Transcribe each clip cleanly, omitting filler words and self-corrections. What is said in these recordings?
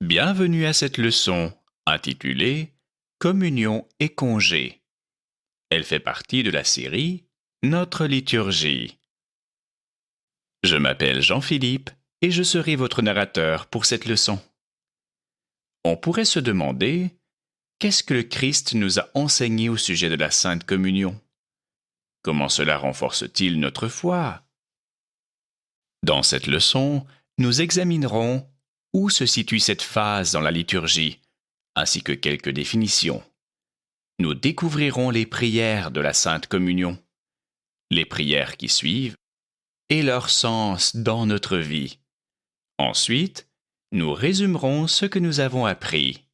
Bienvenue à cette leçon intitulée Communion et congé. Elle fait partie de la série Notre liturgie. Je m'appelle Jean-Philippe et je serai votre narrateur pour cette leçon. On pourrait se demander, qu'est-ce que le Christ nous a enseigné au sujet de la Sainte Communion? Comment cela renforce-t-il notre foi? Dans cette leçon, nous examinerons où se situe cette phase dans la liturgie, ainsi que quelques définitions. Nous découvrirons les prières de la Sainte Communion, les prières qui suivent, et leur sens dans notre vie. Ensuite, nous résumerons ce que nous avons appris.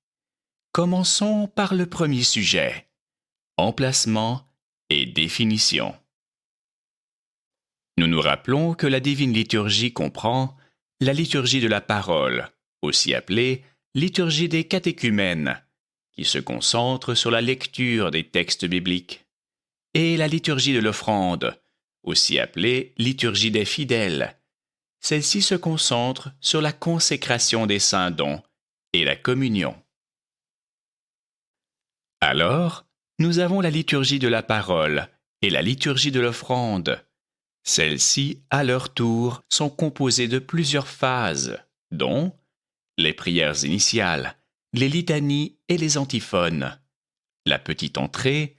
Commençons par le premier sujet, emplacement et définition. Nous nous rappelons que la divine liturgie comprend la liturgie de la parole, aussi appelée liturgie des catéchumènes, qui se concentre sur la lecture des textes bibliques, et la liturgie de l'offrande, aussi appelée liturgie des fidèles. Celle-ci se concentre sur la consécration des saints dons et la communion. Alors, nous avons la liturgie de la parole et la liturgie de l'offrande. Celles-ci, à leur tour, sont composées de plusieurs phases, dont les prières initiales, les litanies et les antiphones, la petite entrée,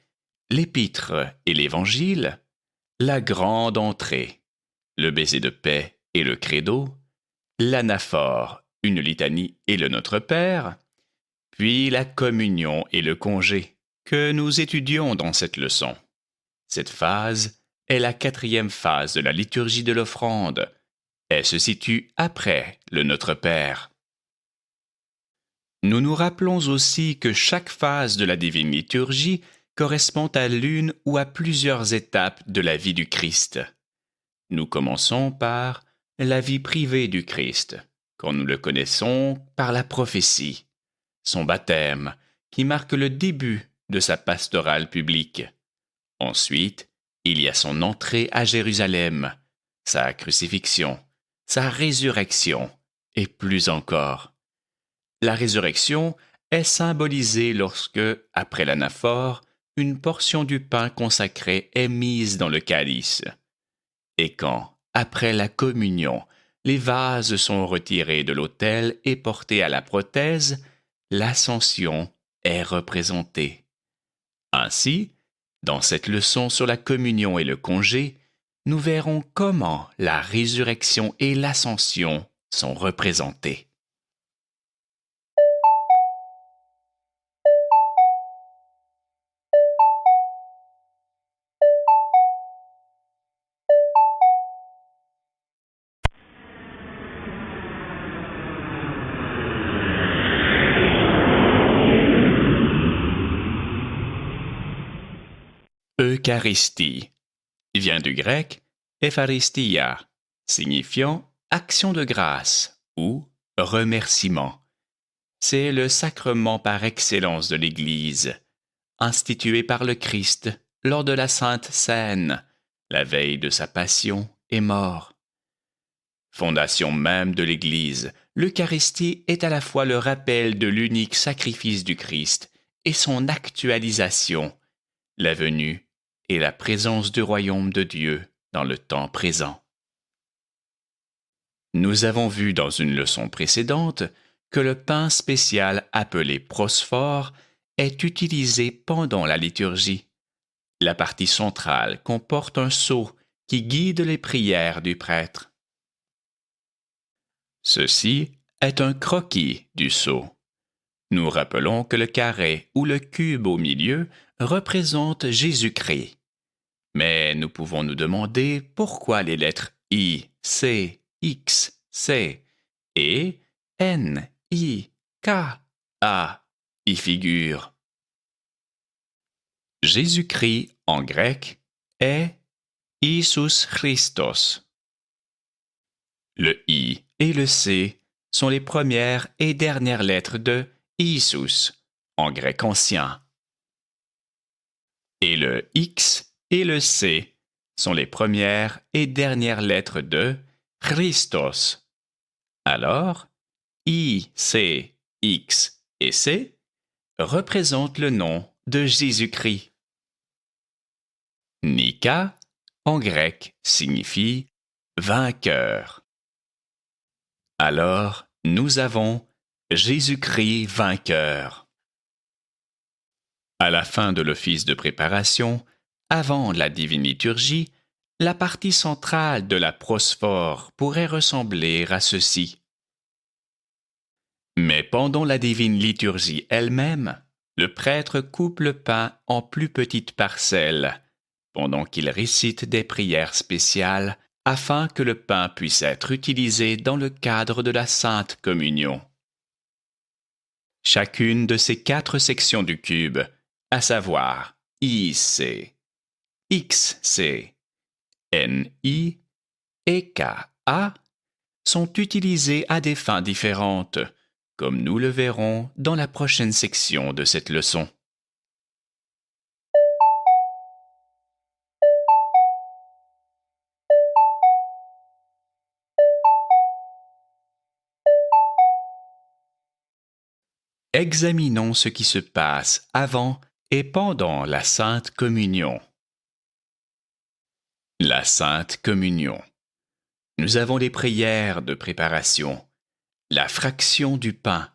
l'épître et l'évangile, la grande entrée, le baiser de paix et le credo, l'anaphore, une litanie et le Notre Père, puis la communion et le congé, que nous étudions dans cette leçon. Cette phase est la 4e phase de la liturgie de l'offrande. Elle se situe après le Notre Père. Nous nous rappelons aussi que chaque phase de la divine liturgie correspond à l'une ou à plusieurs étapes de la vie du Christ. Nous commençons par la vie privée du Christ, quand nous le connaissons par la prophétie, son baptême, qui marque le début de sa pastorale publique. Ensuite, il y a son entrée à Jérusalem, sa crucifixion, sa résurrection, et plus encore. La résurrection est symbolisée lorsque, après l'anaphore, une portion du pain consacré est mise dans le calice. Et quand, après la communion, les vases sont retirés de l'autel et portés à la prothèse, l'ascension est représentée. Ainsi, dans cette leçon sur la communion et le congé, nous verrons comment la résurrection et l'ascension sont représentées. Eucharistie vient du grec Epharistia, signifiant action de grâce ou remerciement. C'est le sacrement par excellence de l'Église, institué par le Christ lors de la Sainte Seine, la veille de sa passion et mort. Fondation même de l'Église, l'Eucharistie est à la fois le rappel de l'unique sacrifice du Christ et son actualisation, la venue et la présence du royaume de Dieu dans le temps présent. Nous avons vu dans une leçon précédente que le pain spécial appelé prosphore est utilisé pendant la liturgie. La partie centrale comporte un sceau qui guide les prières du prêtre. Ceci est un croquis du sceau. Nous rappelons que le carré ou le cube au milieu représente Jésus-Christ. Mais nous pouvons nous demander pourquoi les lettres I, C, X, C et N, I, K, A y figurent. Jésus-Christ en grec est Iisus Christos. Le I et le C sont les premières et dernières lettres de Iisus en grec ancien. Et le X et le C sont les premières et dernières lettres de Christos. Alors, I, C, X et C, représentent le nom de Jésus-Christ. Nika, en grec, signifie vainqueur. Alors, nous avons Jésus-Christ vainqueur. À la fin de l'office de préparation, avant la divine liturgie, la partie centrale de la prosphore pourrait ressembler à ceci. Mais pendant la divine liturgie elle-même, le prêtre coupe le pain en plus petites parcelles, pendant qu'il récite des prières spéciales afin que le pain puisse être utilisé dans le cadre de la Sainte Communion. Chacune de ces 4 sections du cube, à savoir IC, XC, NI et KA, sont utilisées à des fins différentes, comme nous le verrons dans la prochaine section de cette leçon. Examinons ce qui se passe avant et pendant la Sainte Communion. La Sainte Communion. Nous avons les prières de préparation, la fraction du pain,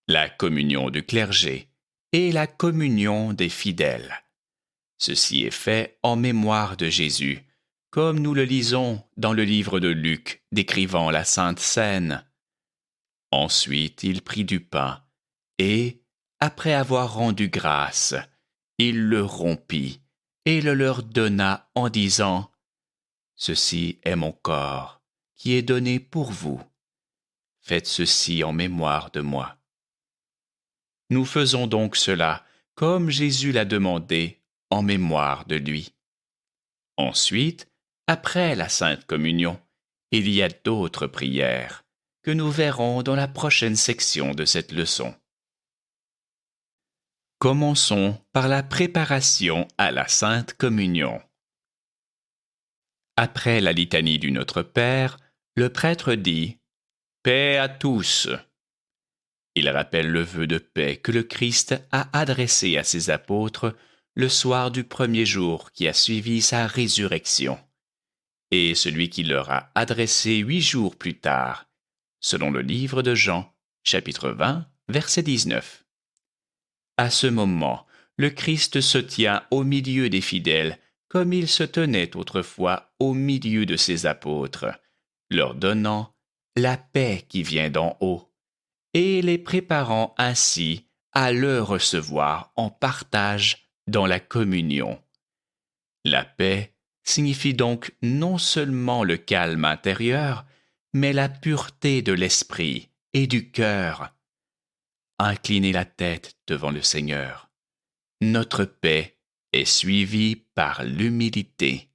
la communion du clergé et la communion des fidèles. Ceci est fait en mémoire de Jésus, comme nous le lisons dans le livre de Luc décrivant la Sainte Seine. Ensuite, il prit du pain et, après avoir rendu grâce, il le rompit et le leur donna en disant « Ceci est mon corps, qui est donné pour vous. Faites ceci en mémoire de moi. » Nous faisons donc cela, comme Jésus l'a demandé, en mémoire de lui. Ensuite, après la Sainte Communion, il y a d'autres prières que nous verrons dans la prochaine section de cette leçon. Commençons par la préparation à la Sainte Communion. Après la litanie du Notre Père, le prêtre dit « Paix à tous ». Il rappelle le vœu de paix que le Christ a adressé à ses apôtres le soir du premier jour qui a suivi sa résurrection, et celui qui leur a adressé 8 jours plus tard, selon le livre de Jean, chapitre 20, verset 19. À ce moment, le Christ se tient au milieu des fidèles comme il se tenait autrefois au milieu de ses apôtres, leur donnant la paix qui vient d'en haut, et les préparant ainsi à le recevoir en partage dans la communion. La paix signifie donc non seulement le calme intérieur, mais la pureté de l'esprit et du cœur. Inclinez la tête devant le Seigneur. Notre paix est suivie par l'humilité.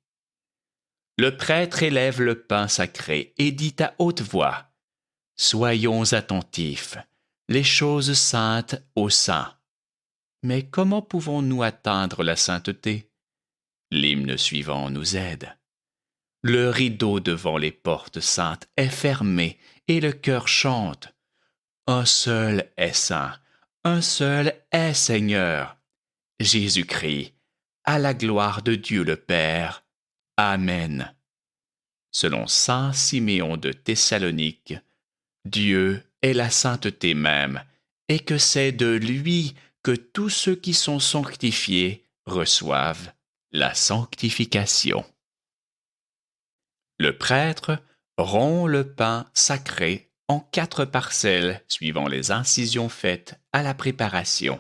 Le prêtre élève le pain sacré et dit à haute voix « Soyons attentifs, les choses saintes au saint. » Mais comment pouvons-nous atteindre la sainteté? L'hymne suivant nous aide. Le rideau devant les portes saintes est fermé et le cœur chante. Un seul est saint, un seul est Seigneur. Jésus-Christ, à la gloire de Dieu le Père. Amen. Selon saint Siméon de Thessalonique, Dieu est la sainteté même, et que c'est de lui que tous ceux qui sont sanctifiés reçoivent la sanctification. Le prêtre rompt le pain sacré en 4 parcelles suivant les incisions faites à la préparation,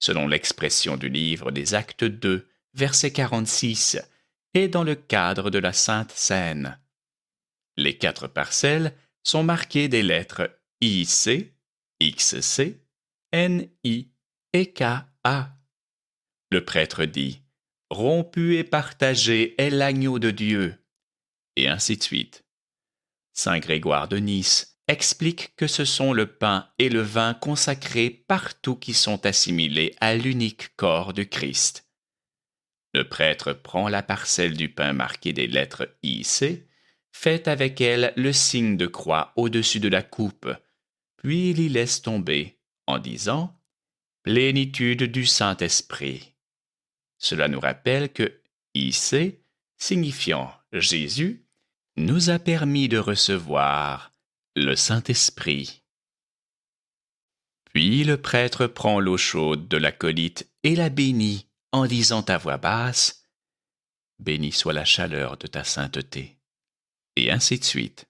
selon l'expression du livre des Actes 2, verset 46, et dans le cadre de la Sainte Seine. Les 4 parcelles sont marquées des lettres IC, XC, NI et KA. Le prêtre dit « Rompu et partagé est l'agneau de Dieu », et ainsi de suite. Saint Grégoire de Nice explique que ce sont le pain et le vin consacrés partout qui sont assimilés à l'unique corps du Christ. Le prêtre prend la parcelle du pain marquée des lettres IC, fait avec elle le signe de croix au-dessus de la coupe, puis il y laisse tomber en disant « Plénitude du Saint-Esprit ». Cela nous rappelle que « IC », signifiant « Jésus », nous a permis de recevoir le Saint-Esprit. Puis le prêtre prend l'eau chaude de l'acolyte et la bénit en disant à voix basse « Béni soit la chaleur de ta sainteté », et ainsi de suite.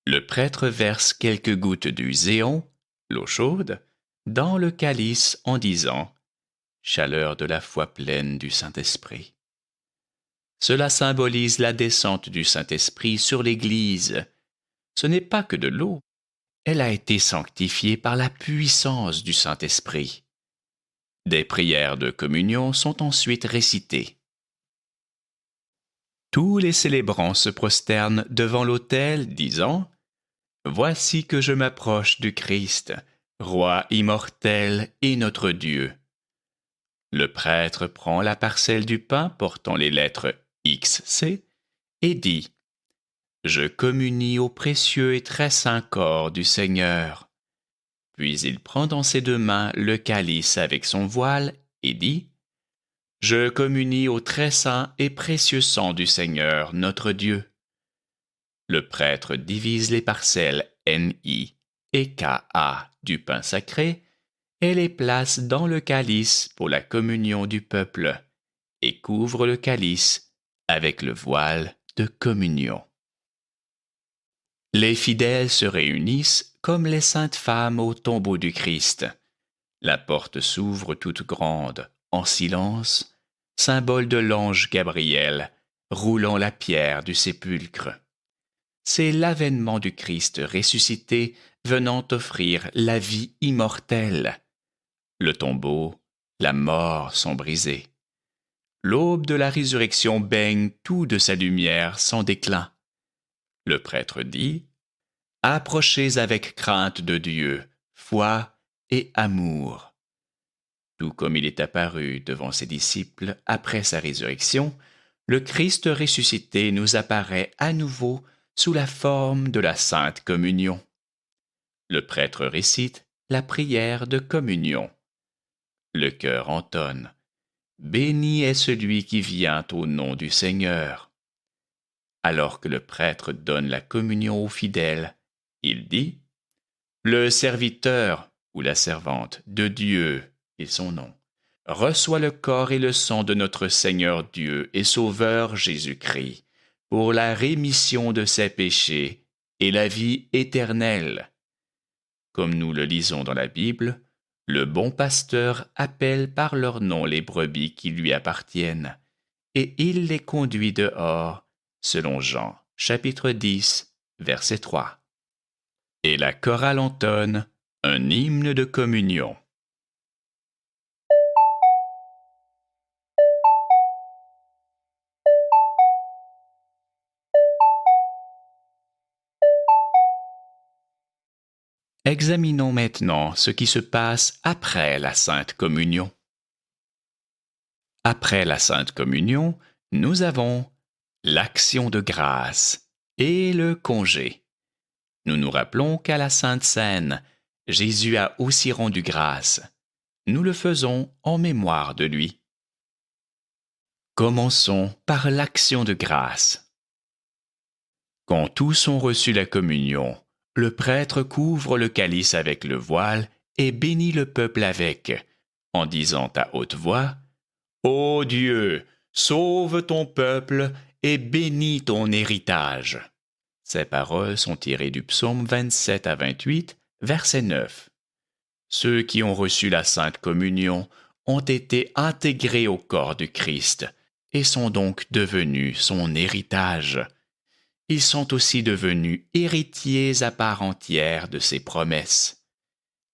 Le prêtre verse quelques gouttes du zéon, l'eau chaude, dans le calice en disant « Chaleur de la foi pleine du Saint-Esprit ». Cela symbolise la descente du Saint-Esprit sur l'Église. Ce n'est pas que de l'eau, elle a été sanctifiée par la puissance du Saint-Esprit. Des prières de communion sont ensuite récitées. Tous les célébrants se prosternent devant l'autel, disant « Voici que je m'approche du Christ, Roi immortel et notre Dieu. » Le prêtre prend la parcelle du pain portant les lettres XC et dit « Je communie au précieux et très saint corps du Seigneur. » Puis il prend dans ses deux mains le calice avec son voile et dit « Je communie au très saint et précieux sang du Seigneur, notre Dieu. » Le prêtre divise les parcelles NI et KA du pain sacré et les place dans le calice pour la communion du peuple et couvre le calice avec le voile de communion. Les fidèles se réunissent comme les saintes femmes au tombeau du Christ. La porte s'ouvre toute grande, en silence, symbole de l'ange Gabriel, roulant la pierre du sépulcre. C'est l'avènement du Christ ressuscité venant offrir la vie immortelle. Le tombeau, la mort sont brisés. L'aube de la résurrection baigne tout de sa lumière sans déclin. Le prêtre dit « Approchez avec crainte de Dieu, foi et amour. » Tout comme il est apparu devant ses disciples après sa résurrection, le Christ ressuscité nous apparaît à nouveau sous la forme de la Sainte Communion. Le prêtre récite la prière de communion. Le chœur entonne « Béni est celui qui vient au nom du Seigneur. » Alors que le prêtre donne la communion aux fidèles, il dit « Le serviteur ou la servante de Dieu et son nom reçoit le corps et le sang de notre Seigneur Dieu et Sauveur Jésus-Christ pour la rémission de ses péchés et la vie éternelle. » Comme nous le lisons dans la Bible, le bon pasteur appelle par leur nom les brebis qui lui appartiennent, et il les conduit dehors, selon Jean, chapitre 10, verset 3. Et la chorale entonne un hymne de communion. Examinons maintenant ce qui se passe après la Sainte Communion. Après la Sainte Communion, nous avons l'action de grâce et le congé. Nous nous rappelons qu'à la Sainte Seine, Jésus a aussi rendu grâce. Nous le faisons en mémoire de lui. Commençons par l'action de grâce. Quand tous ont reçu la communion, le prêtre couvre le calice avec le voile et bénit le peuple avec, en disant à haute voix « Ô Dieu, sauve ton peuple et bénis ton héritage. » Ces paroles sont tirées du psaume 27 à 28, verset 9. Ceux qui ont reçu la Sainte Communion ont été intégrés au corps du Christ et sont donc devenus son héritage. Ils sont aussi devenus héritiers à part entière de ses promesses.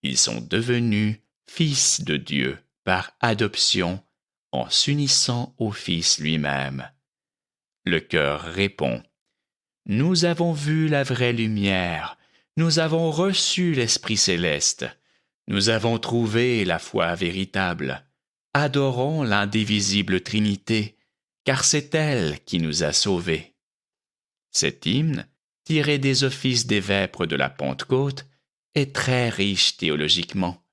Ils sont devenus fils de Dieu par adoption en s'unissant au Fils lui-même. Le cœur répond « Nous avons vu la vraie lumière, nous avons reçu l'Esprit céleste, nous avons trouvé la foi véritable. Adorons l'indivisible Trinité, car c'est elle qui nous a sauvés. » Cet hymne, tiré des offices des vêpres de la Pentecôte, est très riche théologiquement.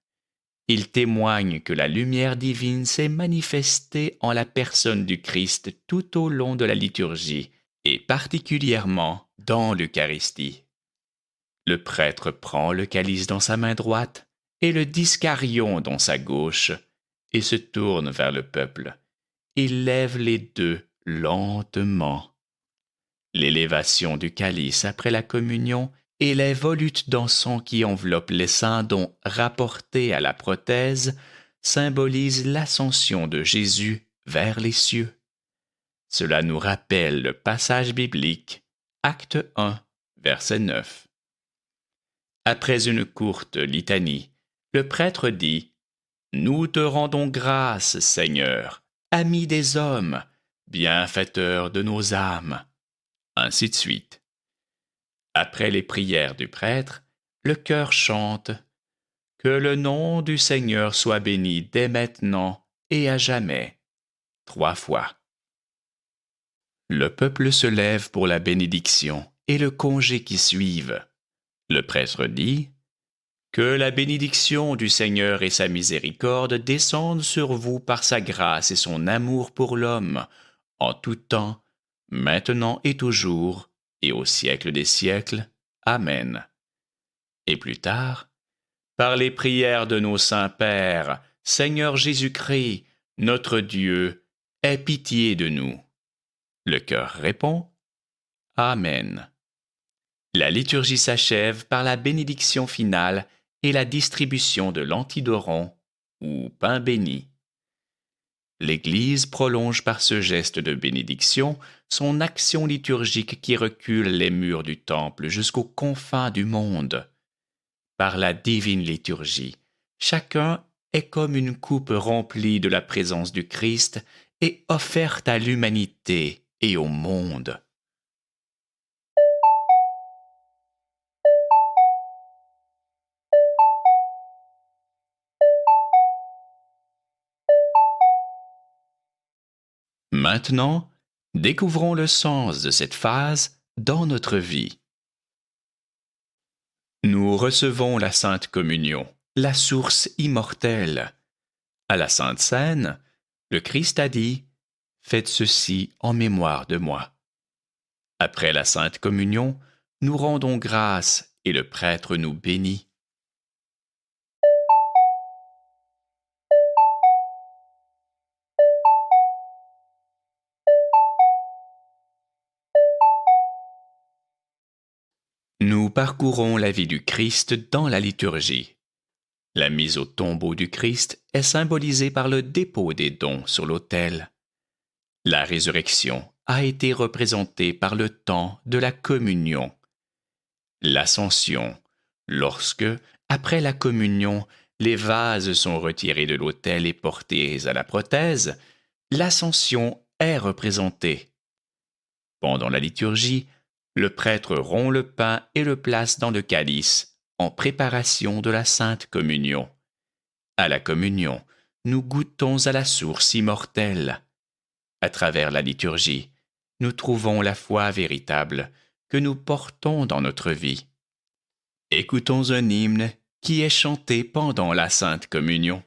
Il témoigne que la lumière divine s'est manifestée en la personne du Christ tout au long de la liturgie, et particulièrement dans l'Eucharistie. Le prêtre prend le calice dans sa main droite et le discarion dans sa gauche, et se tourne vers le peuple. Il lève les deux lentement. L'élévation du calice après la communion et les volutes d'encens qui enveloppent les saints dons rapportés à la prothèse symbolisent l'ascension de Jésus vers les cieux. Cela nous rappelle le passage biblique, Acte 1, verset 9. Après une courte litanie, le prêtre dit « Nous te rendons grâce, Seigneur, ami des hommes, bienfaiteur de nos âmes. » Ainsi de suite. Après les prières du prêtre, le chœur chante « Que le nom du Seigneur soit béni dès maintenant et à jamais » 3 fois. Le peuple se lève pour la bénédiction et le congé qui suivent. Le prêtre dit « Que la bénédiction du Seigneur et sa miséricorde descendent sur vous par sa grâce et son amour pour l'homme, en tout temps, maintenant et toujours, et au siècle des siècles. Amen. » Et plus tard, « Par les prières de nos saints pères, Seigneur Jésus-Christ, notre Dieu, aie pitié de nous. » Le chœur répond « Amen. » La liturgie s'achève par la bénédiction finale et la distribution de l'antidoron, ou pain béni. L'Église prolonge par ce geste de bénédiction son action liturgique qui recule les murs du temple jusqu'aux confins du monde. Par la divine liturgie, chacun est comme une coupe remplie de la présence du Christ et offerte à l'humanité et au monde. Maintenant, découvrons le sens de cette phase dans notre vie. Nous recevons la Sainte Communion, la source immortelle. À la Sainte Seine, le Christ a dit « Faites ceci en mémoire de moi ». Après la Sainte Communion, nous rendons grâce et le prêtre nous bénit. Nous parcourons la vie du Christ dans la liturgie. La mise au tombeau du Christ est symbolisée par le dépôt des dons sur l'autel. La résurrection a été représentée par le temps de la communion. L'ascension, lorsque, après la communion, les vases sont retirés de l'autel et portés à la prothèse, l'ascension est représentée. Pendant la liturgie, le prêtre rompt le pain et le place dans le calice, en préparation de la Sainte Communion. À la communion, nous goûtons à la source immortelle. À travers la liturgie, nous trouvons la foi véritable que nous portons dans notre vie. Écoutons un hymne qui est chanté pendant la Sainte Communion.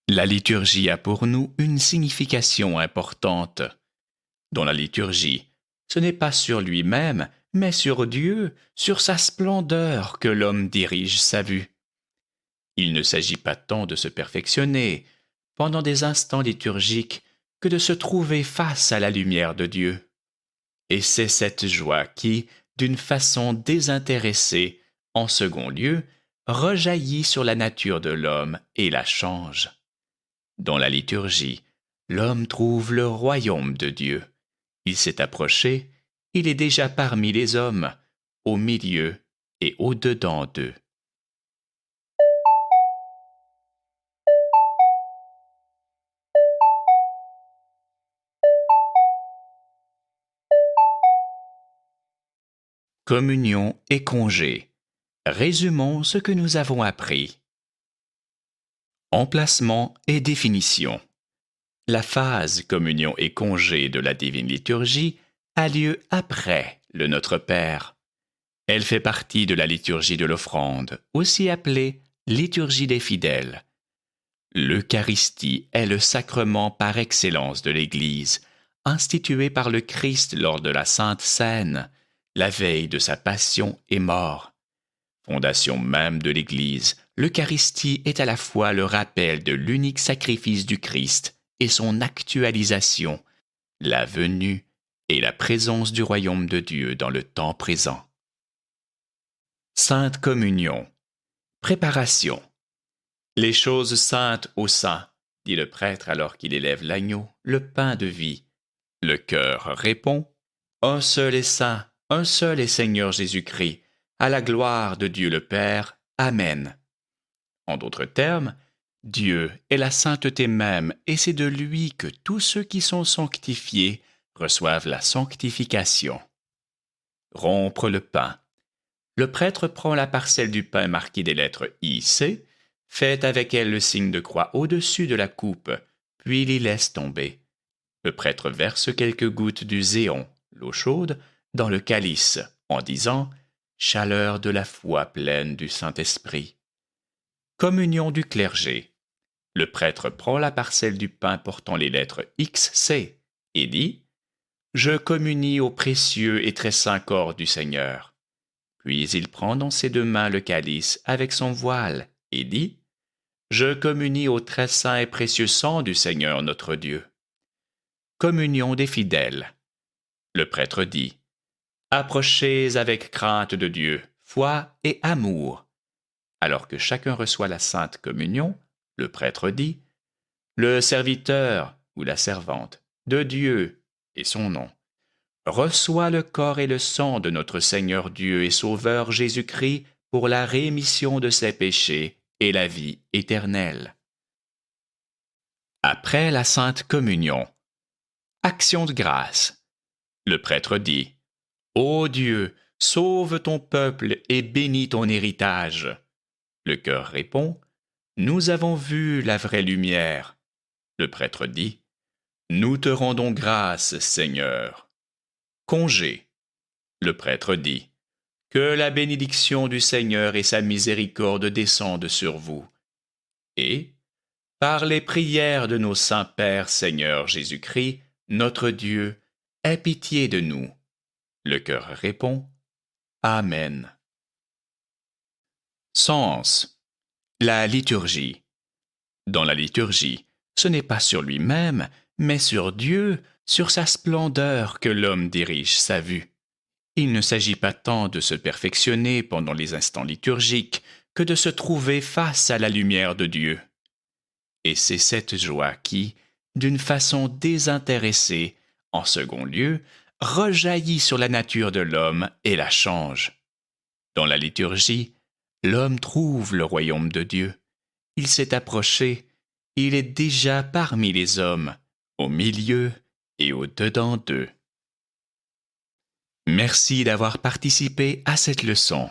La liturgie a pour nous une signification importante. Dans la liturgie, ce n'est pas sur lui-même, mais sur Dieu, sur sa splendeur que l'homme dirige sa vue. Il ne s'agit pas tant de se perfectionner pendant des instants liturgiques que de se trouver face à la lumière de Dieu. Et c'est cette joie qui, d'une façon désintéressée, en second lieu, rejaillit sur la nature de l'homme et la change. Dans la liturgie, l'homme trouve le royaume de Dieu. Il s'est approché, il est déjà parmi les hommes, au milieu et au-dedans d'eux. Communion et congé. Résumons ce que nous avons appris. Emplacement et définition. La phase communion et congé de la divine liturgie a lieu après le Notre Père. Elle fait partie de la liturgie de l'offrande, aussi appelée liturgie des fidèles. L'Eucharistie est le sacrement par excellence de l'Église, institué par le Christ lors de la Sainte Seine, la veille de sa passion et mort. Fondation même de l'Église, l'Eucharistie est à la fois le rappel de l'unique sacrifice du Christ et son actualisation, la venue et la présence du royaume de Dieu dans le temps présent. Sainte Communion. Préparation. Les choses saintes au saint, dit le prêtre alors qu'il élève l'agneau, le pain de vie. Le chœur répond, un seul est saint, un seul est Seigneur Jésus-Christ, à la gloire de Dieu le Père. Amen. En d'autres termes, Dieu est la sainteté même, et c'est de lui que tous ceux qui sont sanctifiés reçoivent la sanctification. Rompre le pain. Le prêtre prend la parcelle du pain marquée des lettres IC, fait avec elle le signe de croix au-dessus de la coupe, puis l'y laisse tomber. Le prêtre verse quelques gouttes du zéon, l'eau chaude, dans le calice, en disant « Chaleur de la foi pleine du Saint-Esprit ». Communion du clergé. Le prêtre prend la parcelle du pain portant les lettres XC et dit « Je communie au précieux et très saint corps du Seigneur ». Puis il prend dans ses deux mains le calice avec son voile et dit « Je communie au très saint et précieux sang du Seigneur notre Dieu ». Communion des fidèles. Le prêtre dit « Approchez avec crainte de Dieu, foi et amour ». Alors que chacun reçoit la sainte communion, le prêtre dit « Le serviteur ou la servante de Dieu et son nom reçoit le corps et le sang de notre Seigneur Dieu et Sauveur Jésus-Christ pour la rémission de ses péchés et la vie éternelle. » Après la sainte communion, action de grâce. Le prêtre dit « Ô Dieu, sauve ton peuple et bénis ton héritage. » Le chœur répond « Nous avons vu la vraie lumière. » Le prêtre dit « Nous te rendons grâce, Seigneur. » Congé. Le prêtre dit « Que la bénédiction du Seigneur et sa miséricorde descendent sur vous. » Et « Par les prières de nos saints pères, Seigneur Jésus-Christ, notre Dieu, aie pitié de nous. » Le chœur répond « Amen. » Sens. La liturgie. Dans la liturgie, ce n'est pas sur lui-même, mais sur Dieu, sur sa splendeur que l'homme dirige sa vue. Il ne s'agit pas tant de se perfectionner pendant les instants liturgiques que de se trouver face à la lumière de Dieu. Et c'est cette joie qui, d'une façon désintéressée, en second lieu, rejaillit sur la nature de l'homme et la change. Dans la liturgie, l'homme trouve le royaume de Dieu. Il s'est approché, il est déjà parmi les hommes, au milieu et au-dedans d'eux. Merci d'avoir participé à cette leçon.